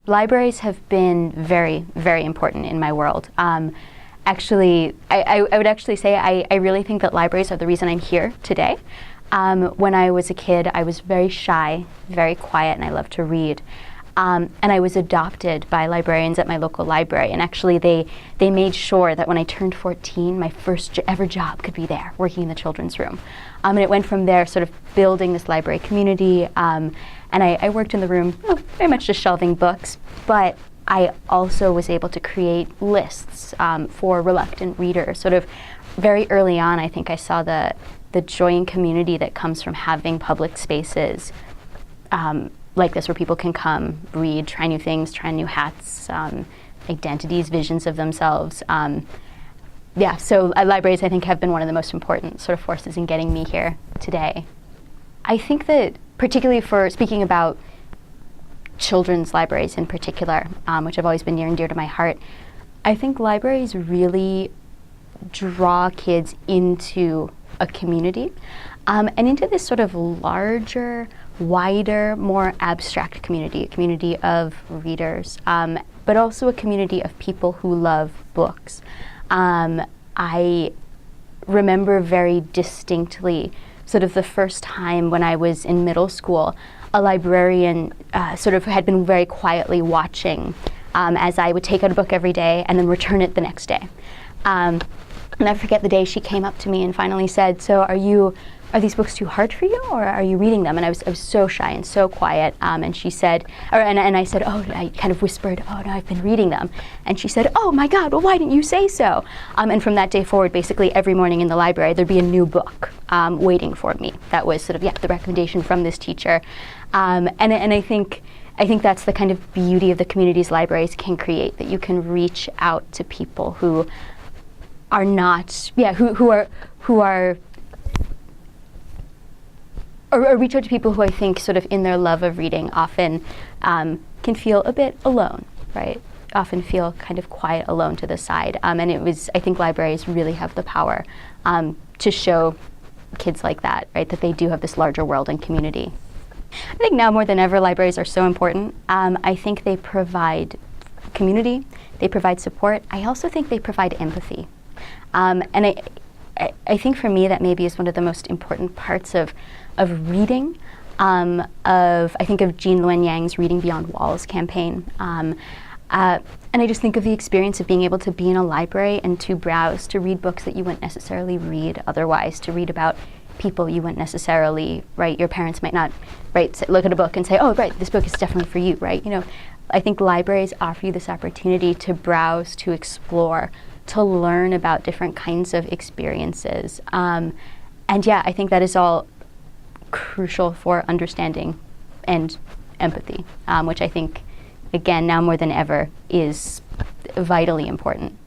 libraries have been very, very important in my world. Actually, I would actually say I really think that libraries are the reason I'm here today. When I was a kid, I was very shy, very quiet, and I loved to read. And I was adopted by librarians at my local library, and actually they made sure that when I turned 14, my first ever job could be there, working in the children's room. And it went from there, sort of building this library community, and I worked in the room, very much just shelving books, but I also was able to create lists for reluctant readers. Sort of very early on, I think I saw the joy and community that comes from having public spaces like this, where people can come, read, try new things, try new hats, identities, visions of themselves. Yeah, so libraries, I think, have been one of the most important sort of forces in getting me here today. I think that, particularly for speaking about children's libraries in particular, which have always been near and dear to my heart, I think libraries really draw kids into a community and into this sort of larger, wider, more abstract community, a community of readers, but also a community of people who love books. I remember very distinctly sort of the first time when I was in middle school, a librarian sort of had been very quietly watching as I would take out a book every day and then return it the next day. And I forget the day she came up to me and finally said, "So are these books too hard for you, or are you reading them?" And I was so shy and so quiet. And she said, and I said, "Oh," I kind of whispered, "Oh no, I've been reading them." And she said, "Oh my God, well, why didn't you say so?" And from that day forward, basically every morning in the library, there'd be a new book waiting for me. That was sort of, the recommendation from this teacher. And I think that's the kind of beauty of the communities libraries can create, that you can reach out to people who are not, or reach out to people who I think sort of in their love of reading often can feel a bit alone, right? Often feel kind of quiet, alone to the side. And I think libraries really have the power to show kids like that, right? That they do have this larger world and community. I think now more than ever, libraries are so important. I think they provide community, they provide support. I also think they provide empathy. And I think for me that maybe is one of the most important parts of reading, I think of Jean Luen Yang's Reading Beyond Walls campaign. And I just think of the experience of being able to be in a library and to browse, to read books that you wouldn't necessarily read otherwise, to read about people you wouldn't necessarily, right? Your parents might not, right, look at a book and say, "Oh, right, this book is definitely for you," right? I think libraries offer you this opportunity to browse, to explore, to learn about different kinds of experiences. And yeah, I think that is all crucial for understanding and empathy, which I think, again, now more than ever, is vitally important.